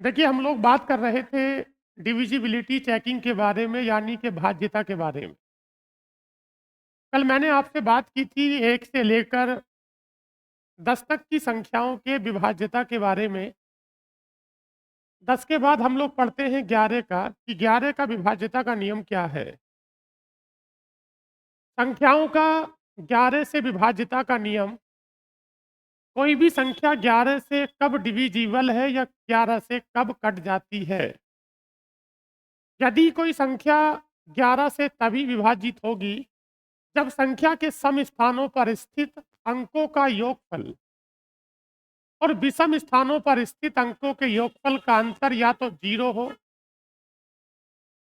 देखिए, हम लोग बात कर रहे थे डिविजिबिलिटी चेकिंग के बारे में, यानी कि भाज्यता के बारे में। कल मैंने आपसे बात की थी 1 से लेकर 10 तक की संख्याओं के विभाज्यता के बारे में। 10 के बाद हम लोग पढ़ते हैं 11 का, कि 11 का विभाज्यता का नियम क्या है? संख्याओं का 11 से विभाज्यता का नियम, कोई भी संख्या 11 से कब डिविजिबल है या 11 से कब कट जाती है। यदि कोई संख्या 11 से तभी विभाजित होगी जब संख्या के सम स्थानों पर स्थित अंकों का योगफल और विषम स्थानों पर स्थित अंकों के योगफल का अंतर या तो 0 हो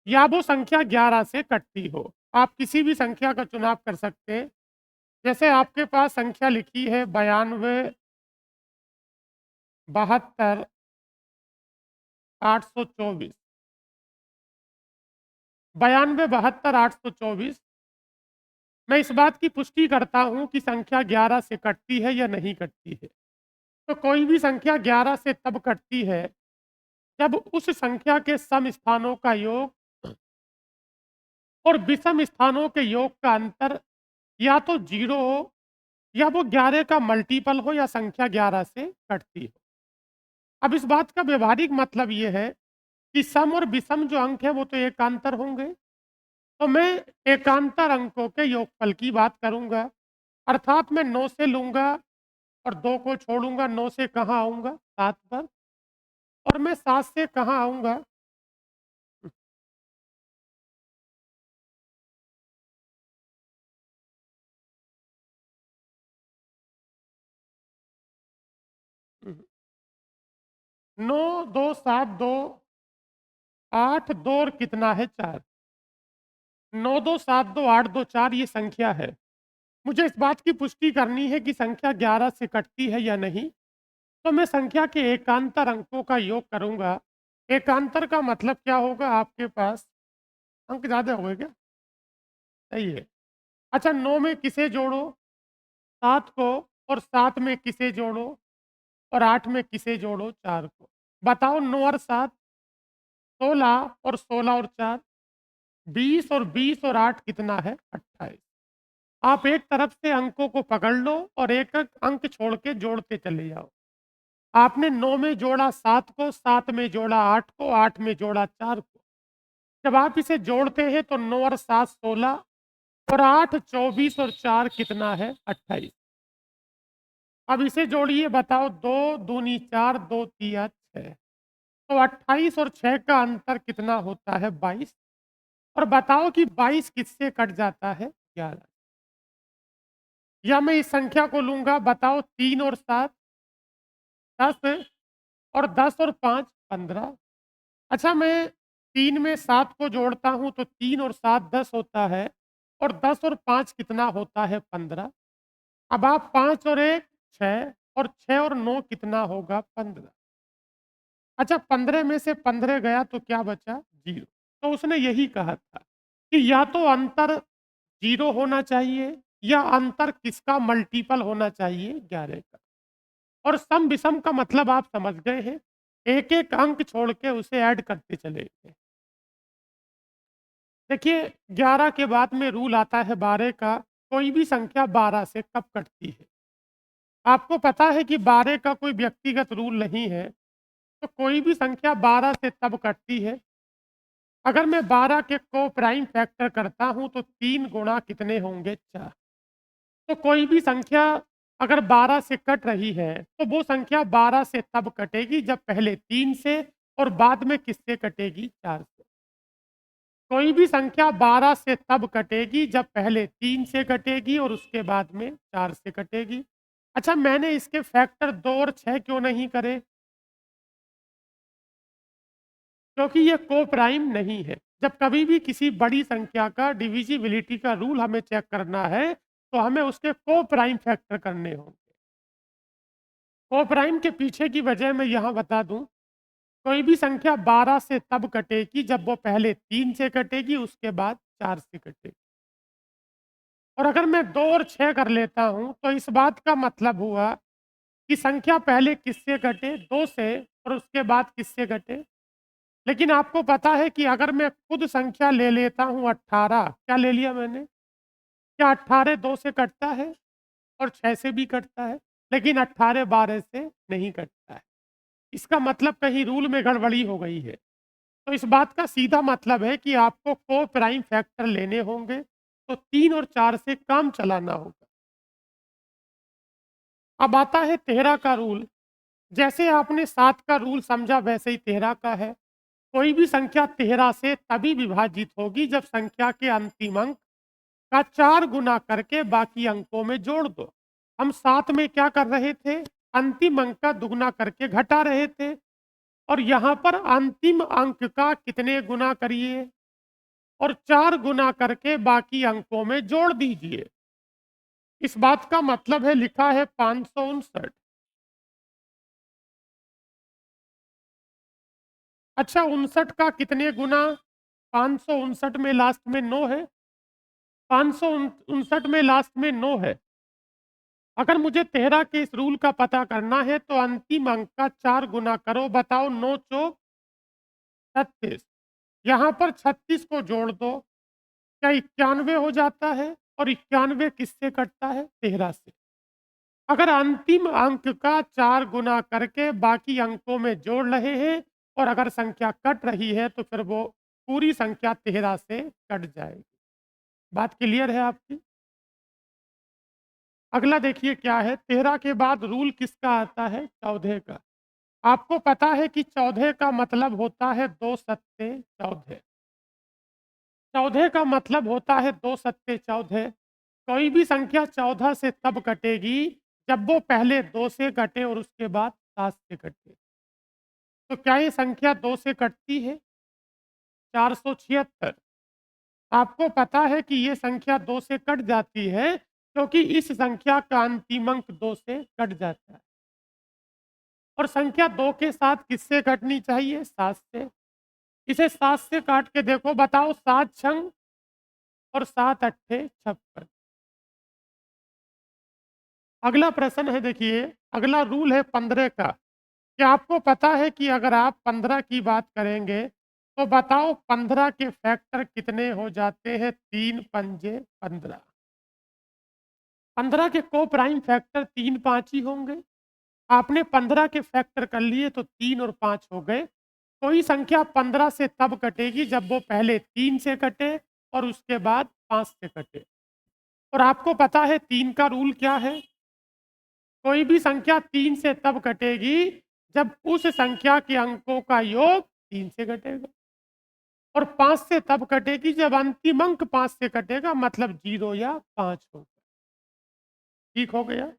या वो संख्या 11 से कटती हो। आप किसी भी संख्या का चुनाव कर सकते हैं। जैसे आपके पास संख्या लिखी है 92, 72, 824। 92, 72, 824। मैं इस बात की पुष्टि करता हूं कि संख्या 11 से कटती है या नहीं कटती है। तो कोई भी संख्या 11 से तब कटती है जब उस संख्या के सम स्थानों का योग और विषम स्थानों के योग का अंतर या तो 0 हो या वो 11 का मल्टीपल हो या संख्या 11 से कटती हो। अब इस बात का व्यवहारिक मतलब ये है कि सम और विषम जो अंक है वो तो एकांतर होंगे। तो मैं एकांतर अंकों के योगफल की बात करूंगा, अर्थात मैं 9 से लूंगा और 2 को छोड़ूंगा। 9 से कहाँ आऊंगा? 7 पर। और मैं 7 से कहाँ आऊंगा? 9, 2, 7, 2, 8, 2 और कितना है? 4। 9, 2, 7, 2, 8, 2, 4 ये संख्या है। मुझे इस बात की पुष्टि करनी है कि संख्या 11 से कटती है या नहीं। तो मैं संख्या के एकांतर अंकों का योग करूंगा। एकांतर का मतलब क्या होगा? आपके पास अंक ज़्यादा हो गए क्या? सही है। अच्छा, 9 में किसे जोड़ो? 7 को। और 7 में किसे जोड़ो? और 8 में किसे जोड़ो? 4 को। बताओ, 9 और 7, 16, और 16 और 4, 20, और 20 और 8 कितना है? 28। आप एक तरफ से अंकों को पकड़ लो और एक-एक अंक छोड़ के जोड़ते चले जाओ। आपने 9 में जोड़ा 7 को, 7 में जोड़ा 8 को, 8 में जोड़ा 4 को। जब आप इसे जोड़ते हैं तो 9 और 7 16, और 8 24, और 4 कितना है? 28। अब इसे जोड़िए, बताओ, 2 दूनी 4, 2 तिया 6। तो 28 और 6 का अंतर कितना होता है? 22। और बताओ कि 22 किससे कट जाता है? 11। या मैं इस संख्या को लूंगा, बताओ, 3 और 7, 10, और 10 और 5, 15। अच्छा, मैं 3 में 7 को जोड़ता हूँ तो 3 और 7 10 होता है, और 10 और 5 कितना होता है? 15। अब आप 5 और 1 6, और 6 और 9 कितना होगा? 15। अच्छा, 15 में से 15 गया तो क्या बचा? 0। तो उसने यही कहा था कि या तो अंतर 0 होना चाहिए या अंतर किसका मल्टीपल होना चाहिए? 11 का। और सम विषम का मतलब आप समझ गए हैं। एक-एक अंक छोड़ के उसे ऐड करते चले गए। देखिए, 11 के बाद में रूल आता है 12 का। कोई भी संख्या 12 से कब कटती है? आपको पता है कि 12 का कोई व्यक्तिगत रूल नहीं है। तो कोई भी संख्या 12 से तब कटती है अगर मैं 12 के को प्राइम फैक्टर करता हूं तो 3 गुणा कितने होंगे? 4। तो कोई भी संख्या अगर 12 से कट रही है तो वो संख्या 12 से तब कटेगी जब पहले 3 से और बाद में किससे कटेगी? 4 से। कोई भी संख्या 12 से तब कटेगी जब पहले 3 से कटेगी और उसके बाद में 4 से कटेगी। अच्छा, मैंने इसके फैक्टर 2 और 6 क्यों नहीं करे? क्योंकि ये को प्राइम नहीं है। जब कभी भी किसी बड़ी संख्या का डिविजिबिलिटी का रूल हमें चेक करना है, तो हमें उसके को प्राइम फैक्टर करने होंगे। को प्राइम के पीछे की वजह मैं यहाँ बता दूँ, कोई भी संख्या 12 से तब कटेगी जब वो पहले 3 से कटेगी, उसके बाद 4 से कटेगी। और अगर मैं 2 और 6 कर लेता हूँ, तो इस बात का मतलब हुआ कि संख्या पहले किससे घटे, 2 से, और उसके बाद किससे घटे। लेकिन आपको पता है कि अगर मैं खुद संख्या ले लेता हूँ 18, क्या ले लिया मैंने? क्या 18 2 से कटता है? और 6 से भी कटता है, लेकिन 18 12 से नहीं कटता है। इसका मतलब कहीं रूल में गड़बड़ी हो गई है। तो इस बात का सीधा मतलब है कि आपको को प्राइम फैक्टर लेने होंगे, तो 3 और 4 से काम चलाना होगा। अब आता है 13 का रूल। जैसे आपने 7 का रूल समझा वैसे ही 13 का है। कोई भी संख्या 13 से तभी विभाजित होगी जब संख्या के अंतिम अंक का 4 गुना करके बाकी अंकों में जोड़ दो। हम 7 में क्या कर रहे थे? अंतिम अंक का दुगना करके घटा रहे थे, और यहाँ पर अंतिम अंक का कितने गुना करिए और 4 गुना करके बाकी अंकों में जोड़ दीजिए। इस बात का मतलब है लिखा है 559। अच्छा, 59 का कितने गुना? 559 में लास्ट में 9 है। 559 में लास्ट में 9 है। अगर मुझे 13 के इस रूल का पता करना है तो अंतिम अंक का 4 गुना करो। बताओ, 9 चौक 36। यहाँ पर 36 को जोड़ दो, क्या 91 हो जाता है? और 91 किससे कटता है? 13 से। अगर अंतिम अंक का 4 गुना करके बाकी अंकों में जोड़ रहे हैं और अगर संख्या कट रही है तो फिर वो पूरी संख्या 13 से कट जाएगी। बात क्लियर है आपकी? अगला देखिए क्या है। 13 के बाद रूल किसका आता है? 14 का। आपको पता है कि 14 का मतलब होता है 2 सत्ते 14। 14 का मतलब होता है 2 सत्ते 14। कोई भी संख्या 14 से तब कटेगी जब वो पहले 2 से कटे और उसके बाद 7 से कटे। तो क्या ये संख्या 2 से कटती है? 476। आपको पता है कि ये संख्या 2 से कट जाती है क्योंकि इस संख्या का अंतिम अंक 2 से कट जाता है। और संख्या 2 के साथ किससे कटनी चाहिए? 7 से। इसे 7 से काट के देखो, बताओ 7 छंग और 7 अट्ठे 56। अगला प्रश्न है, देखिए अगला रूल है 15 का। क्या आपको पता है कि अगर आप 15 की बात करेंगे तो बताओ 15 के फैक्टर कितने हो जाते हैं? 3 पंजे 15। 15 के को प्राइम फैक्टर 3 5 ही होंगे। आपने 15 के फैक्टर कर लिए तो 3 और 5 हो गए। कोई संख्या 15 से तब कटेगी जब वो पहले 3 से कटे और उसके बाद 5 से कटे। और आपको पता है 3 का रूल क्या है? कोई भी संख्या 3 से तब कटेगी जब उस संख्या के अंकों का योग 3 से कटेगा। और 5 से तब कटेगी जब अंतिम अंक 5 से कटेगा, मतलब 0 या 5 होगा। ठीक हो गया?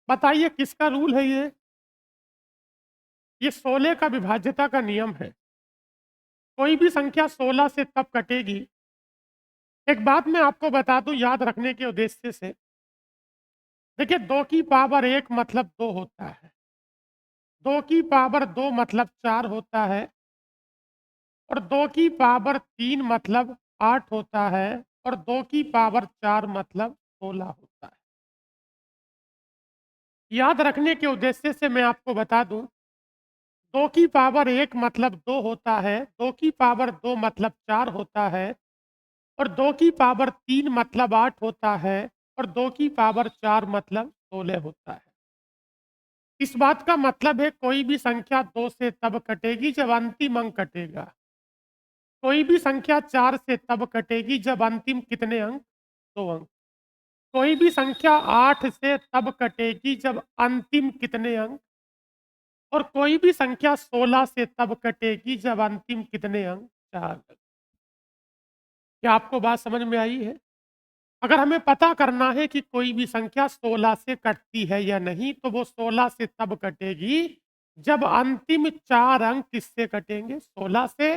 बताइए किसका रूल है ये? ये 16 का विभाज्यता का नियम है। कोई भी संख्या 16 से तब कटेगी। एक बात मैं आपको बता दूं याद रखने के उद्देश्य से। देखिए, 2 की पावर 1 मतलब 2 होता है। 2 की पावर 2 मतलब 4 होता है। और 2 की पावर 3 मतलब 8 होता है। और 2 की पावर 4 मतलब 16 होता है। याद रखने के उद्देश्य से मैं आपको बता दूं, 2 की पावर 1 मतलब 2 होता है, 2 की पावर 2 मतलब 4 होता है, और 2 की पावर 3 मतलब 8 होता है, और 2 की पावर 4 मतलब 16 होता है। इस बात का मतलब है कोई भी संख्या 2 से तब कटेगी जब अंतिम अंक कटेगा। कोई भी संख्या 4 से तब कटेगी जब अंतिम कितने अंक? 2 अंक। कोई भी संख्या 8 से तब कटेगी जब अंतिम कितने अंक? और कोई भी संख्या 16 से तब कटेगी जब अंतिम कितने अंक? 4 अंक। क्या आपको बात समझ में आई है? अगर हमें पता करना है कि कोई भी संख्या 16 से कटती है या नहीं, तो वो 16 से तब कटेगी जब अंतिम 4 अंक किससे कटेंगे? 16 से,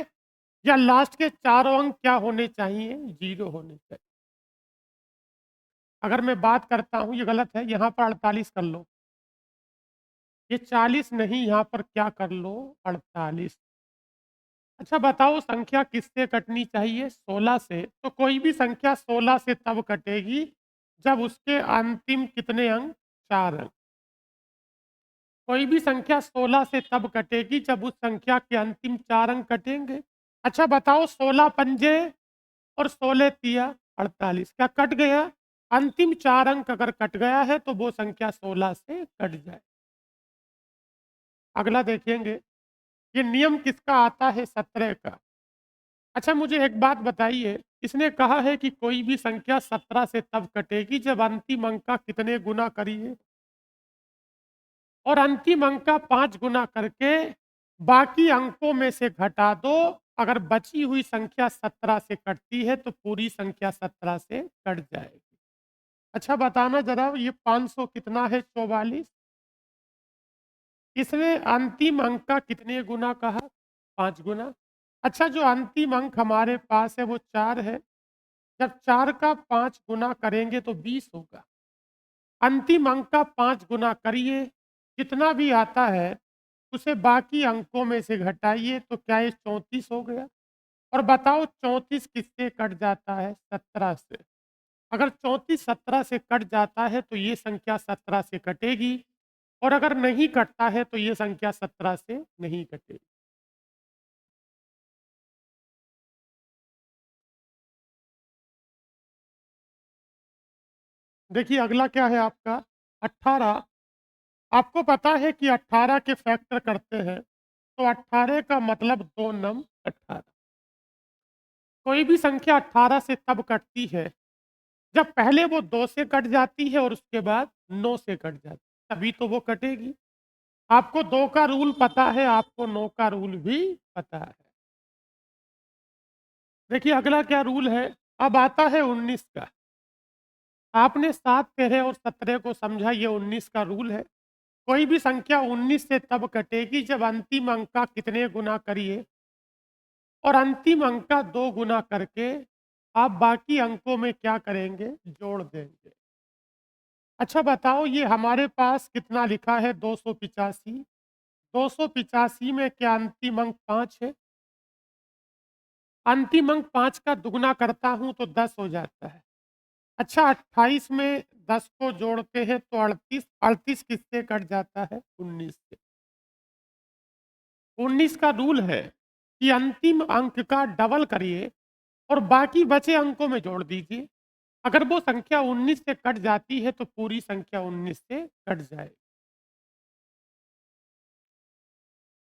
या लास्ट के चारों अंक क्या होने चाहिए? 0 होने चाहिए। अगर मैं बात करता हूँ, ये गलत है, यहाँ पर 48 कर लो। ये 40 नहीं, यहाँ पर क्या कर लो? 48। अच्छा बताओ, संख्या किससे कटनी चाहिए? 16 से। तो कोई भी संख्या 16 से तब कटेगी जब उसके अंतिम कितने अंक? 4 अंक। कोई भी संख्या 16 से तब कटेगी जब उस संख्या के अंतिम 4 अंक कटेंगे। अच्छा बताओ, 16 पंजे और 16 तिया 48, क्या कट गया? अंतिम 4 अंक अगर कट गया है तो वो संख्या 16 से कट जाए। अगला देखेंगे, ये नियम किसका आता है? 17 का। अच्छा मुझे एक बात बताइए, इसने कहा है कि कोई भी संख्या 17 से तब कटेगी जब अंतिम अंक का कितने गुना करिए, और अंतिम अंक का 5 गुना करके बाकी अंकों में से घटा दो। अगर बची हुई संख्या 17 से कटती है तो पूरी संख्या 17 से कट जाएगी। अच्छा बताना जरा, ये 500 कितना है? 44। इसने अंतिम अंक का कितने गुना कहा? 5 गुना। अच्छा, जो अंतिम अंक हमारे पास है वो 4 है। जब 4 का 5 गुना करेंगे तो 20 होगा। अंतिम अंक का 5 गुना करिए, जितना भी आता है उसे बाकी अंकों में से घटाइए, तो क्या ये 34 हो गया? और बताओ 34 किससे कट जाता है? 17 से। अगर 34 17 से कट जाता है तो ये संख्या 17 से कटेगी, और अगर नहीं कटता है तो ये संख्या 17 से नहीं कटेगी। देखिए अगला क्या है आपका? 18। आपको पता है कि 18 के फैक्टर करते हैं, तो 18 का मतलब 2 नम 18। कोई भी संख्या 18 से तब कटती है जब पहले वो 2 से कट जाती है और उसके बाद 9 से कट जाती है, तभी तो वो कटेगी। आपको 2 का रूल पता है, आपको 9 का रूल भी पता है। देखिए अगला क्या रूल है, अब आता है 19 का। आपने 7, 13 और 17 को समझा, ये 19 का रूल है। कोई भी संख्या 19 से तब कटेगी जब अंतिम अंक का कितने गुना करिए, और अंतिम अंक का 2 गुना करके आप बाकी अंकों में क्या करेंगे? जोड़ देंगे। अच्छा बताओ, ये हमारे पास कितना लिखा है? 285। 285 में क्या अंतिम अंक 5 है? अंतिम अंक 5 का दुगना करता हूं तो 10 हो जाता है। अच्छा 28 में 10 को जोड़ते हैं तो 38। 38 किससे कट जाता है? 19 से। 19 का रूल है कि अंतिम अंक का डबल करिए और बाकी बचे अंकों में जोड़ दीजिए। अगर वो संख्या 19 से कट जाती है तो पूरी संख्या 19 से कट जाए।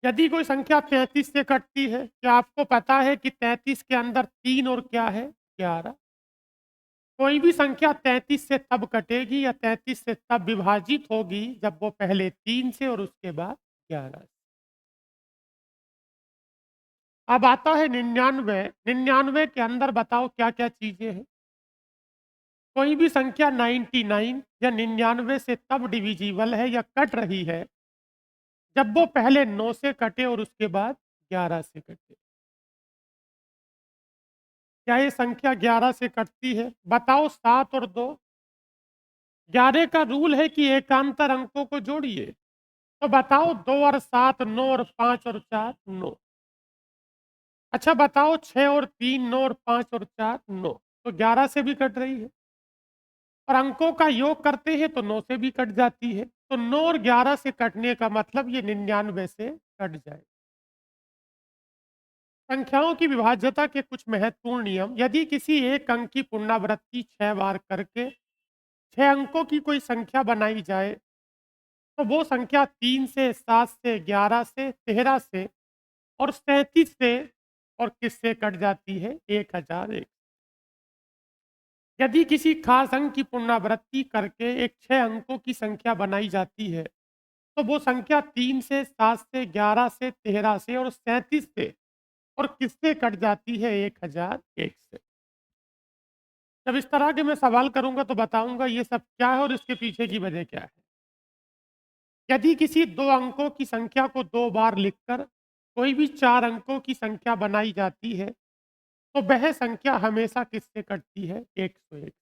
यदि कोई संख्या 33 से कटती है, क्या आपको पता है कि 33 के अंदर 3 और क्या है? 11। कोई भी संख्या 33 से तब कटेगी या 33 से तब विभाजित होगी जब वो पहले 3 से और उसके बाद 11 से। अब आता है 99। 99 के अंदर बताओ क्या-क्या चीज़ें हैं? कोई भी संख्या 99 या 99 से तब डिविजिबल है या कट रही है जब वो पहले 9 से कटे और उसके बाद 11 से कटे। क्या ये संख्या 11 से कटती है? बताओ 7 और 2। 11 का रूल है कि एकांतर अंकों को जोड़िए। तो बताओ 2 और 7 9 और 5 और 4 9। अच्छा बताओ 6 और 3 9 और 5 और 4 9। तो 11 से भी कट रही है। और अंकों का योग करते हैं तो 9 से भी कट जाती है। तो 9 और 11 से कटने का मतलब ये 99 से कट जाए। संख्याओं की विभाज्यता के कुछ महत्वपूर्ण नियम। यदि किसी एक अंक की पुनरावृत्ति 6 बार करके 6 अंकों की कोई संख्या बनाई जाए, तो वो संख्या 3 से, 7 से, 11 से, 13 से और 37 से और किससे कट जाती है? 1001। यदि किसी खास अंक की पुनरावृत्ति करके एक 6 अंकों की संख्या बनाई जाती है, तो वो संख्या 3 से, 7 से, 11 से, 13 से और 37 से और किससे कट जाती है? 1001 से। जब इस तरह के मैं सवाल करूँगा तो बताऊँगा ये सब क्या है और इसके पीछे की वजह क्या है। यदि किसी 2 अंकों की संख्या को 2 बार लिखकर कोई भी 4 अंकों की संख्या बनाई जाती है, तो वह संख्या हमेशा किससे कटती है? 101।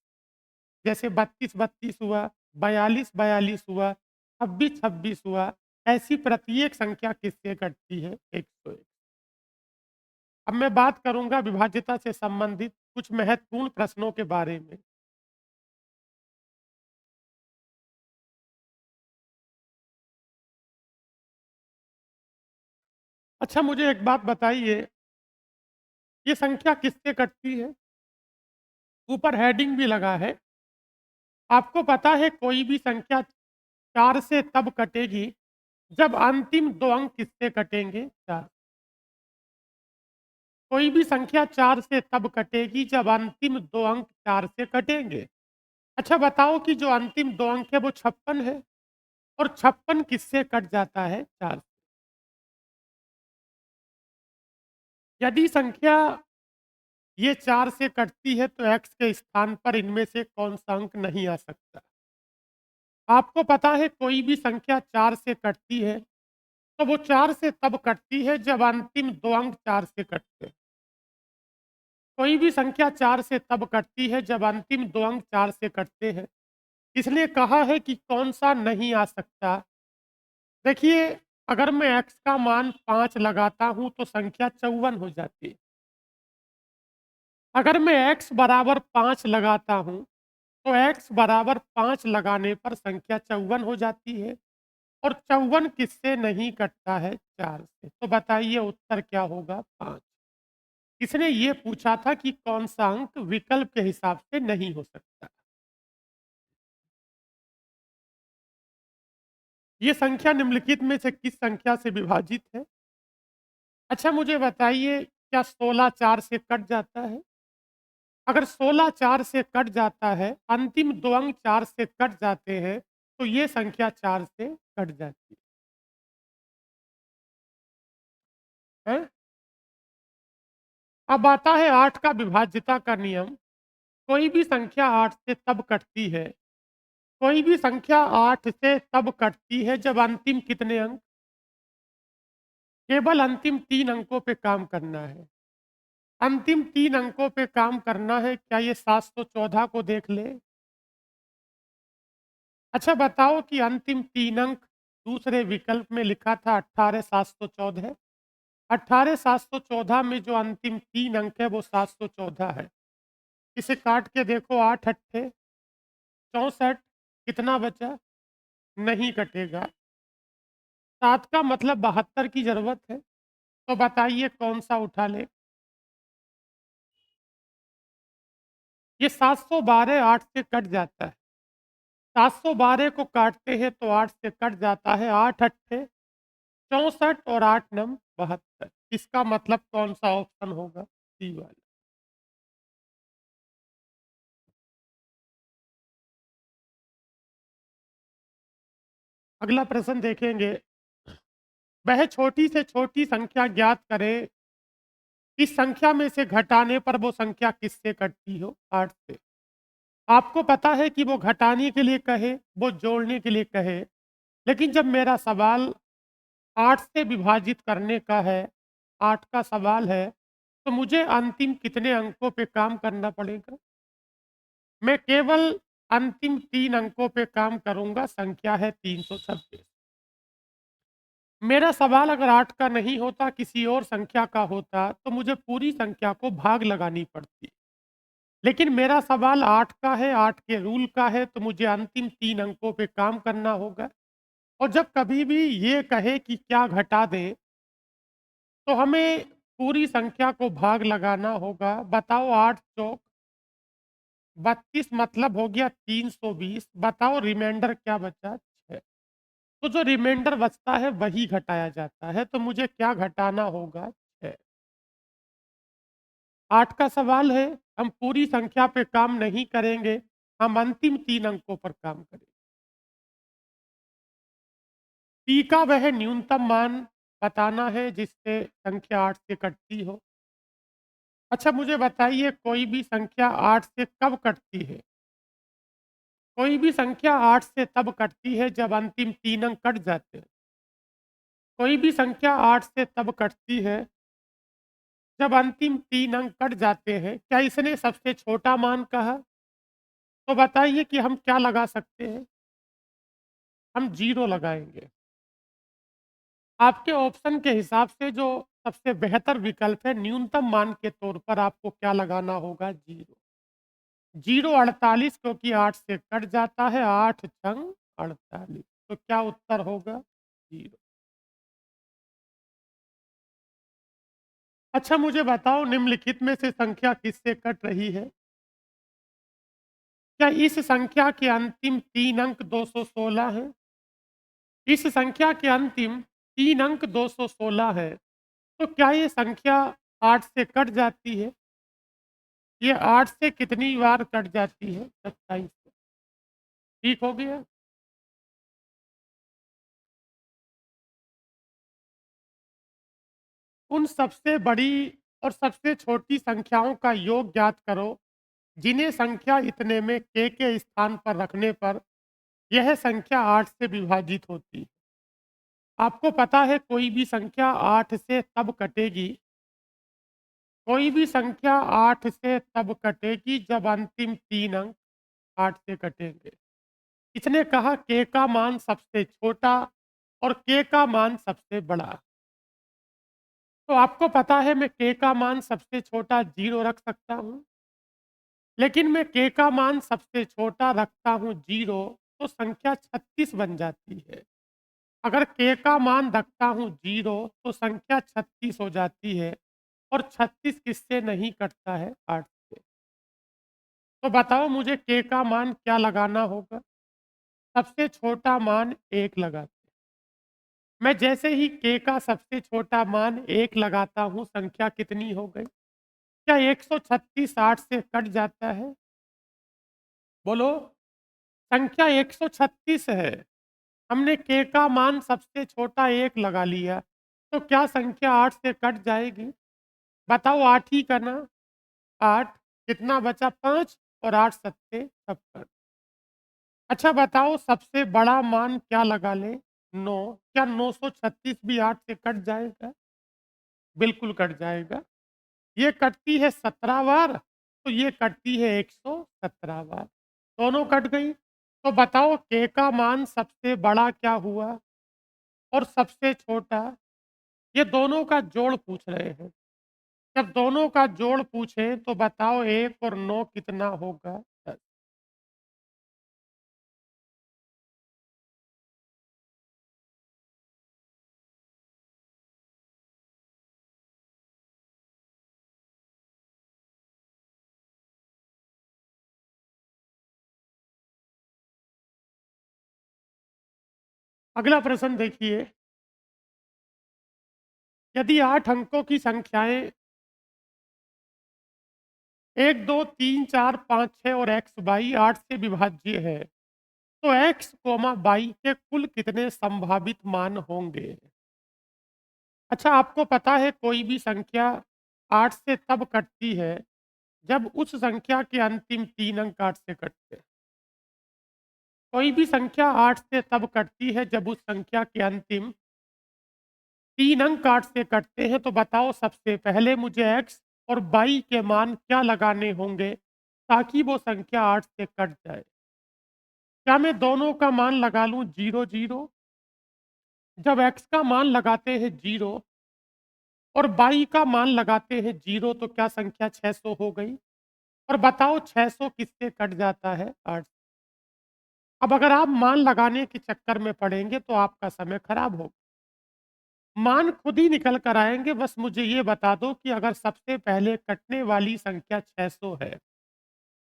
जैसे 32-32 हुआ, 42-42 हुआ, 26-26 हुआ, ऐसी प्रत्येक संख्या किससे कटती है? 101। अब मैं बात करूँगा विभाज्यता से संबंधित कुछ महत्वपूर्ण प्रश्नों के बारे में। अच्छा मुझे एक बात बताइए, ये संख्या किससे कटती है? ऊपर हेडिंग भी लगा है। आपको पता है कोई भी संख्या 4 से तब कटेगी जब अंतिम 2 अंक किससे कटेंगे? 4। कोई भी संख्या 4 से तब कटेगी जब अंतिम 2 अंक 4 से कटेंगे। अच्छा बताओ कि जो अंतिम 2 अंक है वो 56 है और 56 किससे कट जाता है? 4 से। यदि संख्या ये 4 से कटती है तो x के स्थान पर इनमें से कौन-सा अंक नहीं आ सकता? आपको पता है कोई भी संख्या 4 से कटती है, तो वो 4 से तब कटती है जब अंतिम 2 अंक 4 से कटते हैं। कोई भी संख्या 4 से तब कटती है जब अंतिम 2 अंक 4 से कटते हैं। इसलिए कहा है कि कौन-सा नहीं आ सकता। देखिए, अगर मैं x का मान 5 लगाता हूँ तो संख्या 54 हो जाती है। अगर मैं x बराबर 5 लगाता हूँ, तो x बराबर 5 लगाने पर संख्या 54 हो जाती है और 54 किससे नहीं कटता है? 4 से। तो बताइए उत्तर क्या होगा? 5। इसने ये पूछा था कि कौन-सा अंक विकल्प के हिसाब से नहीं हो सकता। ये संख्या निम्नलिखित में से किस संख्या से विभाजित है? अच्छा मुझे बताइए क्या 16 4 से कट जाता है? अगर 16 4 से कट जाता है, अंतिम 2 अंक 4 से कट जाते हैं, तो ये संख्या 4 से कट जाती है। अब आता है 8 का विभाज्यता का नियम। कोई भी संख्या 8 से तब कटती है, कोई भी संख्या 8 से तब कटती है जब अंतिम कितने अंक? केवल अंतिम 3 अंकों पे काम करना है। अंतिम 3 अंकों पे काम करना है, क्या ये 714 को देख ले? अच्छा बताओ कि अंतिम 3 अंक दूसरे विकल्प में लिखा था 18714। 18714 में जो अंतिम 3 अंक है वो 714 है। इसे काट के देखो 8 अट्ठे 64 कितना बचा? नहीं कटेगा। 7 का मतलब 72 की ज़रूरत है। तो बताइए कौन-सा उठा लें? ये 712 8 से कट जाता है। 712 को काटते हैं तो 8 से कट जाता है। 8 अट्ठे 64 और 8 नम 72। इसका मतलब कौन-सा ऑप्शन होगा? सी वाला। अगला प्रश्न देखेंगे। वह छोटी से छोटी संख्या ज्ञात करें, इस संख्या में से घटाने पर वो संख्या किससे कटती हो? 8 से। आपको पता है कि वो घटाने के लिए कहे, वो जोड़ने के लिए कहे, लेकिन जब मेरा सवाल 8 से विभाजित करने का है, 8 का सवाल है, तो मुझे अंतिम कितने अंकों पे काम करना पड़ेगा? मैं केवल अंतिम 3 अंकों पे काम करूँगा, संख्या है 326। मेरा सवाल अगर 8 का नहीं होता, किसी और संख्या का होता, तो मुझे पूरी संख्या को भाग लगानी पड़ती। लेकिन मेरा सवाल 8 का है, 8 के रूल का है, तो मुझे अंतिम 3 अंकों पे काम करना होगा। और जब कभी भी ये कहे कि क्या घटा दें, तो हमें पूरी संख्या को भाग लगाना होगा। बताओ 8 चौक 32 मतलब हो गया 320। बताओ रिमाइंडर क्या बचा? 6। तो जो रिमाइंडर बचता है वही घटाया जाता है, तो मुझे क्या घटाना होगा? 6। 8 का सवाल है, हम पूरी संख्या पे काम नहीं करेंगे, हम अंतिम 3 अंकों पर काम करेंगे। P का वह न्यूनतम मान बताना है जिससे संख्या 8 से कटती हो। अच्छा मुझे बताइए कोई भी संख्या 8 से कब कटती है? कोई भी संख्या 8 से तब कटती है जब अंतिम 3 अंक कट जाते हैं। कोई भी संख्या 8 से तब कटती है जब अंतिम 3 अंक कट जाते हैं। क्या इसने सबसे छोटा मान कहा? तो बताइए कि हम क्या लगा सकते हैं? हम 0 लगाएँगे। आपके ऑप्शन के हिसाब से जो सबसे बेहतर विकल्प है, न्यूनतम मान के तौर पर आपको क्या लगाना होगा? 0। 0 48 क्योंकि 8 से कट जाता है, 8 छंग 48। तो क्या उत्तर होगा? 0। अच्छा मुझे बताओ निम्नलिखित में से संख्या किससे कट रही है? क्या इस संख्या के अंतिम 3 अंक 216 हैं? इस संख्या के अंतिम 3 अंक 216 है, तो क्या ये संख्या 8 से कट जाती है? ये 8 से कितनी बार कट जाती है? 27 से। ठीक हो गया? उन सबसे बड़ी और सबसे छोटी संख्याओं का योग ज्ञात करो, जिन्हें संख्या इतने में के स्थान पर रखने पर यह संख्या 8 से विभाजित होती है। आपको पता है कोई भी संख्या 8 से तब कटेगी, कोई भी संख्या 8 से तब कटेगी जब अंतिम 3 अंक 8 से कटेंगे। इसने कहा के का मान सबसे छोटा और के का मान सबसे बड़ा। तो आपको पता है मैं के का मान सबसे छोटा 0 रख सकता हूँ, लेकिन मैं के का मान सबसे छोटा रखता हूँ 0 तो संख्या 36 बन जाती है। अगर के का मान रखता हूँ 0 तो संख्या 36 हो जाती है और 36 किससे नहीं कटता है? 8 से। तो बताओ मुझे के का मान क्या लगाना होगा? सबसे छोटा मान 1 लगाते हैं। मैं जैसे ही के का सबसे छोटा मान 1 लगाता हूँ, संख्या कितनी हो गई? क्या 136 8 से कट जाता है? बोलो, संख्या 136 है। हमने के का मान सबसे छोटा 1 लगा लिया, तो क्या संख्या 8 से कट जाएगी? बताओ 8 ही का ना? 8 कितना बचा? 5 और 8 सत्ते 56। अच्छा बताओ सबसे बड़ा मान क्या लगा लें? 9। क्या 936 भी 8 से कट जाएगा? बिल्कुल कट जाएगा। ये कटती है 17 बार, तो ये कटती है 117 बार। दोनों कट गई। तो बताओ के का मान सबसे बड़ा क्या हुआ और सबसे छोटा? ये दोनों का जोड़ पूछ रहे हैं। जब दोनों का जोड़ पूछे तो बताओ 1 और 9 कितना होगा? 10। अगला प्रश्न देखिए, यदि 8 अंकों की संख्याएँ 1, 2, 3, 4, 5, 6 और एक्स वाई 8 से विभाज्य है, तो एक्स कोमा वाई के कुल कितने संभावित मान होंगे? अच्छा आपको पता है कोई भी संख्या 8 से तब कटती है जब उस संख्या के अंतिम 3 अंक 8 से कटते हैं। कोई भी संख्या 8 से तब कटती है जब उस संख्या के अंतिम 3 अंक 8 से कटते हैं। तो बताओ सबसे पहले मुझे एक्स और वाई के मान क्या लगाने होंगे ताकि वो संख्या 8 से कट जाए? क्या मैं दोनों का मान लगा लूँ 0, 0? जब एक्स का मान लगाते हैं 0 और वाई का मान लगाते हैं 0 तो क्या संख्या 600 हो गई? और बताओ 600 किससे कट जाता है? 8। अब अगर आप मान लगाने के चक्कर में पड़ेंगे तो आपका समय खराब होगा। मान खुद ही निकल कर आएँगे, बस मुझे ये बता दो कि अगर सबसे पहले कटने वाली संख्या 600 है,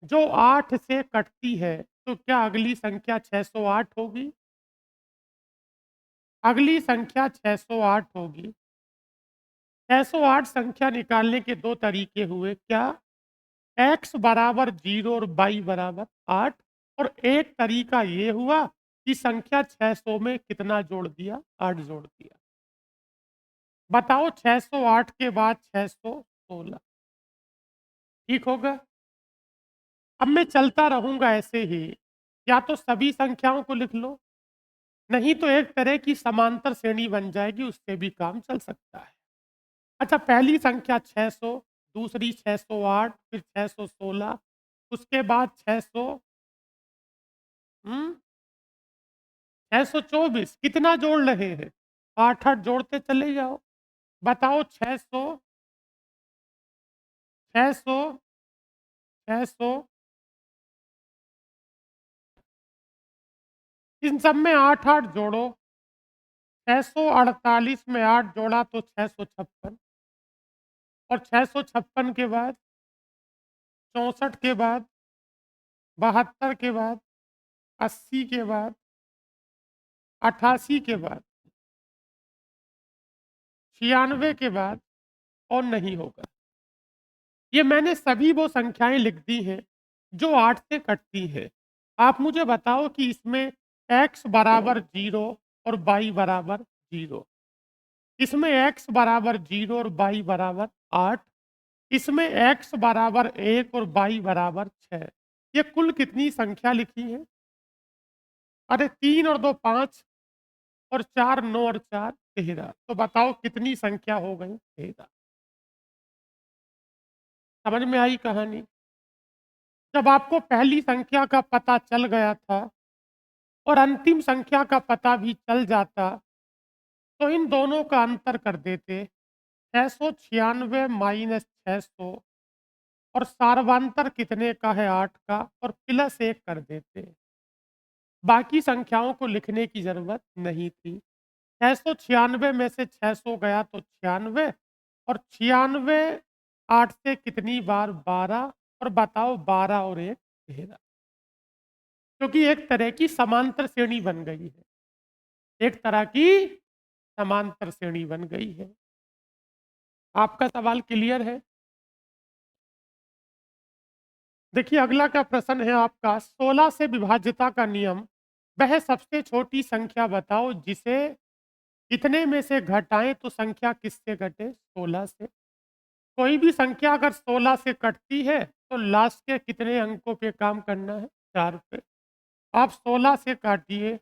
जो 8 से कटती है, तो क्या अगली संख्या 608 होगी? अगली संख्या 608 होगी। 608 संख्या निकालने के 2 तरीके हुए, क्या? x बराबर 0 और y बराबर 8 और एक तरीका ये हुआ कि संख्या 600 में कितना जोड़ दिया? 8 जोड़ दिया। बताओ 608 के बाद 616 ठीक होगा? अब मैं चलता रहूँगा ऐसे ही, या तो सभी संख्याओं को लिख लो, नहीं तो एक तरह की समांतर श्रेणी बन जाएगी, उससे भी काम चल सकता है। अच्छा, पहली संख्या 600, दूसरी 608, फिर 616, उसके बाद 600, 624 कितना जोड़ रहे हैं? 8-8 जोड़ते चले जाओ। बताओ 600, 600, 600, इन सब में 8-8 जोड़ो। 648 में 8 जोड़ा तो 656, और 656 के बाद 64 के बाद 72 के बाद 80 के बाद 88 के बाद 96 के बाद और नहीं होगा। ये मैंने सभी वो संख्याएँ लिख दी हैं, जो 8 से कटती हैं। आप मुझे बताओ कि इसमें x बराबर 0 और y बराबर 0, इसमें x बराबर 0 और y बराबर 8, इसमें x बराबर 1 और y बराबर 6। ये कुल कितनी संख्या लिखी है? अरे 3 और 2 5, और 4 9 और 4 13। तो बताओ कितनी संख्या हो गई? 13। समझ में आई कहानी? जब आपको पहली संख्या का पता चल गया था और अंतिम संख्या का पता भी चल जाता, तो इन दोनों का अंतर कर देते। 696 माइनस 600, और सार्वंतर कितने का है? 8 का, और प्लस 1 कर देते। बाकी संख्याओं को लिखने की जरूरत नहीं थी। 696 में से 600 गया तो 96, और 96 8 से कितनी बार? 12, और बताओ 12 और 1 13, क्योंकि एक तरह की समांतर श्रेणी बन गई है। एक तरह की समांतर श्रेणी बन गई है। आपका सवाल क्लियर है? देखिए, अगला का प्रश्न है आपका, 16 से विभाज्यता का नियम। वह सबसे छोटी संख्या बताओ जिसे इतने में से घटाएं तो संख्या किससे घटे? 16 से। कोई भी संख्या अगर 16 से कटती है तो लास्ट के कितने अंकों पे काम करना है? 4 पे। आप 16 से काटिए,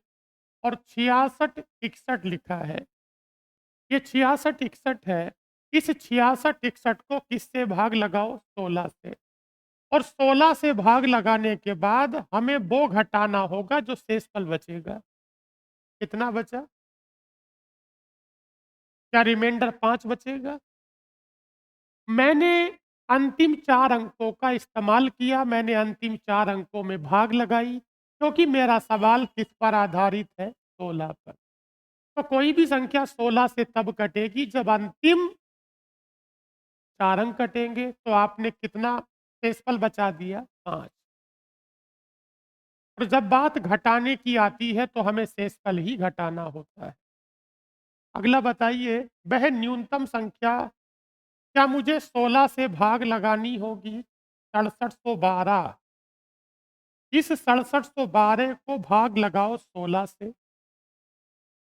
और 66 61 लिखा है। ये 66 61 है। इस 66 61 को किससे भाग लगाओ? 16 से। और 16 से भाग लगाने के बाद हमें वो घटाना होगा जो शेषफल बचेगा। कितना बचा? क्या रिमाइंडर 5 बचेगा? मैंने अंतिम 4 अंकों का इस्तेमाल किया, मैंने अंतिम 4 अंकों में भाग लगाई, क्योंकि मेरा सवाल किस पर आधारित है? 16 पर। तो कोई भी संख्या 16 से तब कटेगी जब अंतिम 4 अंक कटेंगे। तो आपने कितना शेषफल बचा दिया? 5। और जब बात घटाने की आती है तो हमें शेषफल ही घटाना होता है। अगला बताइए, वह न्यूनतम संख्या, क्या मुझे 16 से भाग लगानी होगी? 6712। इस 6712 को भाग लगाओ 16 से।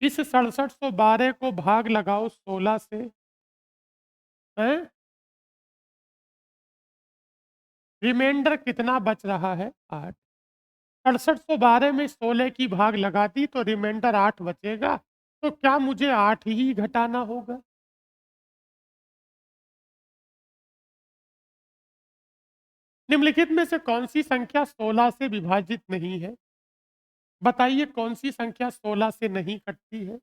इस 6712 को भाग लगाओ 16 से। हैं? रिमाइंडर कितना बच रहा है? 8। 6712 में 16 की भाग लगा दी तो रिमाइंडर 8 बचेगा। तो क्या मुझे 8 ही घटाना होगा? निम्नलिखित में से कौन सी संख्या 16 से विभाजित नहीं है? बताइए कौन सी संख्या 16 से नहीं कटती है?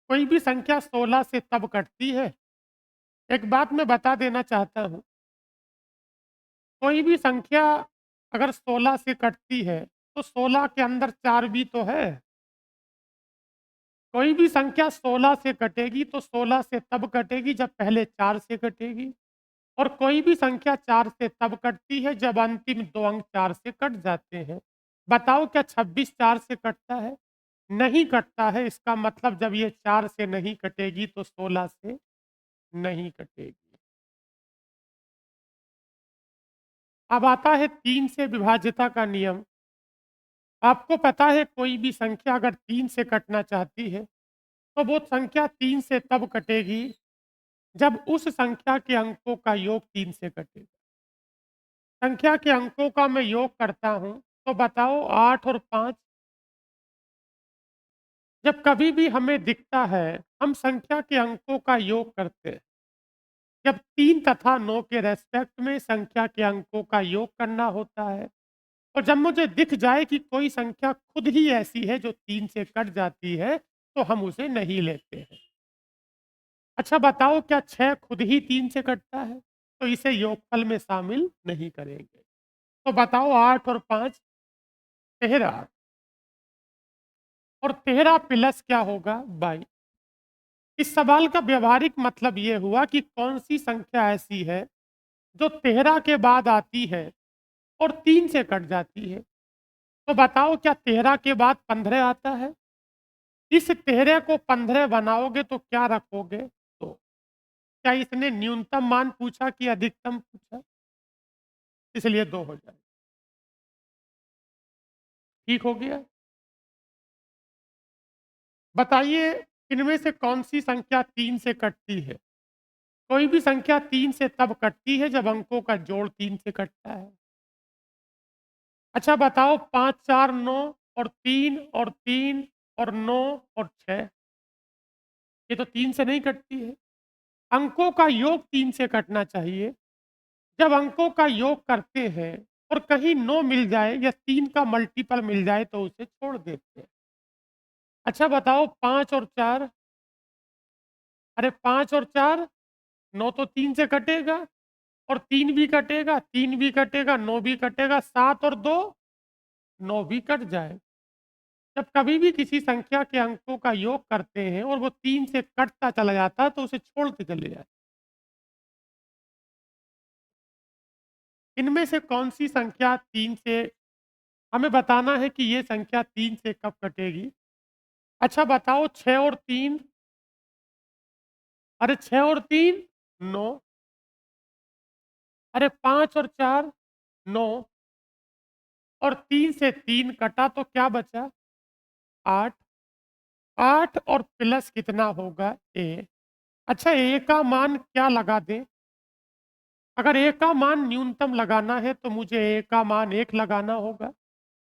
कोई भी संख्या 16 से तब कटती है। एक बात मैं बता देना चाहता हूँ, कोई भी संख्या अगर 16 से कटती है तो 16 के अंदर 4 भी तो है। कोई भी संख्या 16 से कटेगी तो 16 से तब कटेगी जब पहले 4 से कटेगी, और कोई भी संख्या 4 से तब कटती है जब अंतिम 2 अंक 4 से कट जाते हैं। बताओ क्या 26 4 से कटता है? नहीं कटता है। इसका मतलब जब ये 4 से नहीं कटेगी तो 16 से नहीं कटेगी। अब आता है 3 से विभाज्यता का नियम। आपको पता है कोई भी संख्या अगर 3 से कटना चाहती है तो वो संख्या 3 से तब कटेगी जब उस संख्या के अंकों का योग 3 से कटेगा। संख्या के अंकों का मैं योग करता हूँ तो बताओ 8 और 5। जब कभी भी हमें दिखता है, हम संख्या के अंकों का योग करते हैं। जब 3 तथा 9 के रेस्पेक्ट में संख्या के अंकों का योग करना होता है, और जब मुझे दिख जाए कि कोई संख्या खुद ही ऐसी है जो 3 से कट जाती है, तो हम उसे नहीं लेते हैं। अच्छा बताओ, क्या 6 खुद ही 3 से कटता है? तो इसे योगफल में शामिल नहीं करेंगे। तो बताओ 8 और 5 13, और 13 प्लस क्या होगा 22। इस सवाल का व्यावहारिक मतलब ये हुआ कि कौन सी संख्या ऐसी है जो 13 के बाद आती है और 3 से कट जाती है। तो बताओ, क्या 13 के बाद 15 आता है? इस 13 को 15 बनाओगे तो क्या रखोगे? तो क्या इसने न्यूनतम मान पूछा कि अधिकतम पूछा? इसलिए 2 हो जाए। ठीक हो गया। बताइए, इनमें से कौन सी संख्या 3 से कटती है? कोई भी संख्या 3 से तब कटती है जब अंकों का जोड़ 3 से कटता है। अच्छा बताओ, 5 4 9 और 3 और 3 और 9 और 6, ये तो 3 से नहीं कटती है। अंकों का योग 3 से कटना चाहिए। जब अंकों का योग करते हैं और कहीं 9 मिल जाए या 3 का मल्टीपल मिल जाए तो उसे छोड़ देते हैं। अच्छा बताओ, 5 और 4, अरे 5 और 4, 9 तो 3 से कटेगा, और 3 भी कटेगा, 3 भी कटेगा, 9 भी कटेगा, 7 और 2, 9 भी कट जाए। जब कभी भी किसी संख्या के अंकों का योग करते हैं और वो 3 से कटता चला जाता है तो उसे छोड़ते चले जाए। इनमें से कौन सी संख्या 3 से, हमें बताना है कि ये संख्या 3 से कब कटेगी। अच्छा बताओ, 6 और 3, अरे 6 और 3 9, अरे 5 और 4 9, और 3 से 3 कटा तो क्या बचा 8। 8 और प्लस कितना होगा ए। अच्छा, ए का मान क्या लगा दें? अगर ए का मान न्यूनतम लगाना है तो मुझे ए का मान 1 लगाना होगा,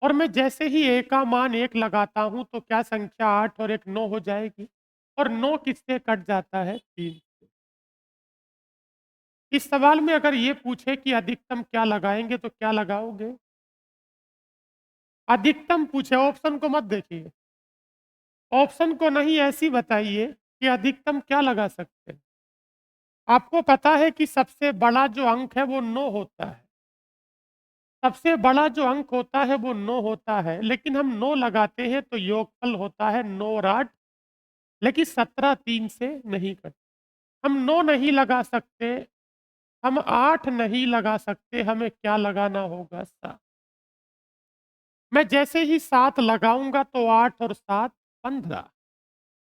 और मैं जैसे ही ए का मान 1 लगाता हूं तो क्या संख्या 8 और 1 9 हो जाएगी, और 9 किससे कट जाता है 3। इस सवाल में अगर ये पूछे कि अधिकतम क्या लगाएंगे तो क्या लगाओगे? अधिकतम पूछे, ऑप्शन को मत देखिए। ऑप्शन को नहीं, ऐसी बताइए कि अधिकतम क्या लगा सकते हैं। आपको पता है कि सबसे बड़ा जो अंक है वो 9 होता है। सबसे बड़ा जो अंक होता है वो 9 होता है, लेकिन हम 9 लगाते हैं तो योगफल होता है 9 और 8, लेकिन 17 3 से नहीं कटता। हम 9 नहीं लगा सकते, हम 8 नहीं लगा सकते, हमें क्या लगाना होगा 7। मैं जैसे ही 7 लगाऊंगा तो 8 और 7 15।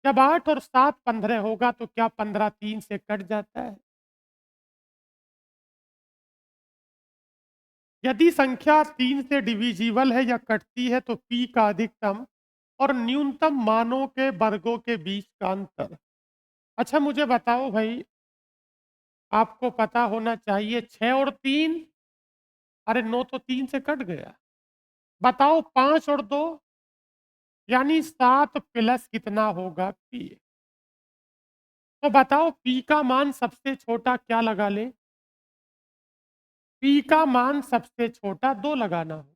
जब 8 और 7 15 होगा तो क्या 15 3 से कट जाता है? यदि संख्या 3 से डिविजिबल है या कटती है तो p का अधिकतम और न्यूनतम मानों के वर्गों के बीच का अंतर। अच्छा मुझे बताओ भाई, आपको पता होना चाहिए 6 और 3, अरे 9 तो 3 से कट गया। बताओ 5 और 2, यानी 7 प्लस कितना होगा p। तो बताओ p का मान सबसे छोटा क्या लगा ले? p का मान सबसे छोटा 2 लगाना हो।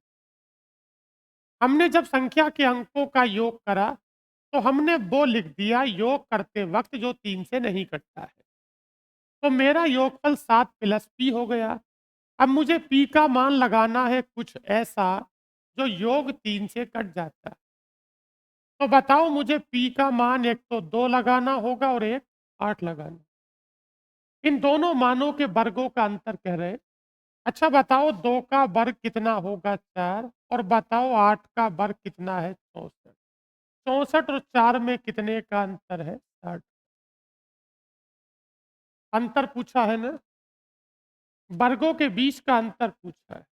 हमने जब संख्या के अंकों का योग करा तो हमने वो लिख दिया योग करते वक्त जो 3 से नहीं कटता है। तो मेरा योगफल 7 प्लस पी हो गया। अब मुझे पी का मान लगाना है कुछ ऐसा जो योग 3 से कट जाता है। तो बताओ मुझे पी का मान एक तो 2 लगाना होगा और एक 8 लगाना। इन दोनों मानों के वर्गों का अंतर कह रहे हैं। अच्छा बताओ, 2 का वर्ग कितना होगा 4, और बताओ 8 का वर्ग कितना है 64। 64 और 4 में कितने का अंतर है 60। अंतर पूछा है ना, वर्गों के बीच का अंतर पूछा है।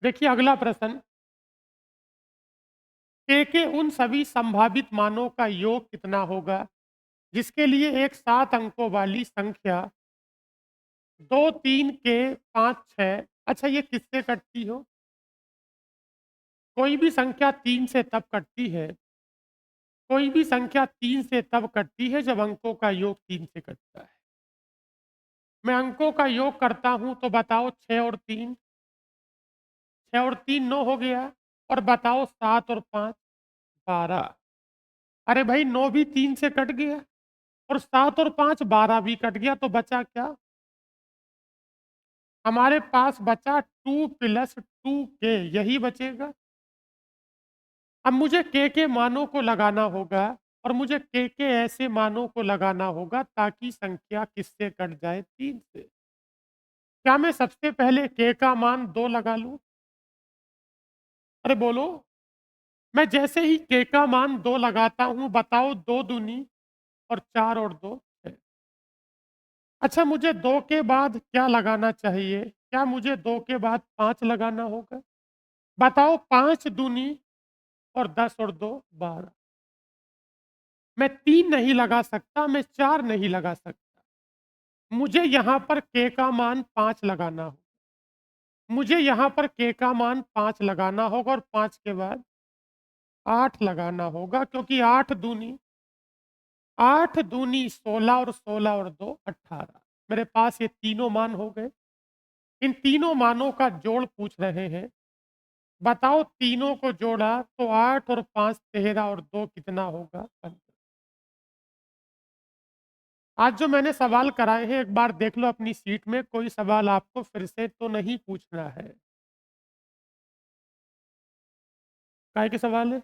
देखिए अगला प्रश्न, के उन सभी संभावित मानों का योग कितना होगा जिसके लिए एक 7 अंकों वाली संख्या 2, 3 के 5, 6 अच्छा ये किससे कटती हो? कोई भी संख्या 3 से तब कटती है, कोई भी संख्या 3 से तब कटती है जब अंकों का योग 3 से कटता है। मैं अंकों का योग करता हूँ तो बताओ 6 और 3, 6 और 3 9 हो गया और बताओ 7 और 5 12। अरे भाई 9 भी 3 से कट गया और 7 और 5 12 भी कट गया तो बचा क्या? हमारे पास बचा 2 प्लस 2 यही बचेगा। अब मुझे के मानों को लगाना होगा और मुझे के ऐसे मानों को लगाना होगा ताकि संख्या किससे कट जाए 3 से। क्या मैं सबसे पहले के का मान 2 लगा लूँ? अरे बोलो। मैं जैसे ही के का मान 2 लगाता हूँ बताओ 2 दूनी और 4 और 2 6। अच्छा मुझे 2 के बाद क्या लगाना चाहिए? क्या मुझे 2 के बाद 5 लगाना होगा? बताओ 5 दूनी और 10 और 2 12। मैं 3 नहीं लगा सकता, मैं 4 नहीं लगा सकता। मुझे यहाँ पर के का मान 5 लगाना हो। मुझे यहाँ पर के का मान 5 लगाना होगा और 5 के बाद 8 लगाना होगा क्योंकि 8 दूनी 16 और 16 और 2 18। मेरे पास ये तीनों मान हो गए। इन तीनों मानों का जोड़ पूछ रहे हैं। बताओ तीनों को जोड़ा तो 8 और 5 13 और 2 कितना होगा? 15। आज जो मैंने सवाल कराए हैं एक बार देख लो अपनी सीट में, कोई सवाल आपको फिर से तो नहीं पूछना है। काहे के सवाल है?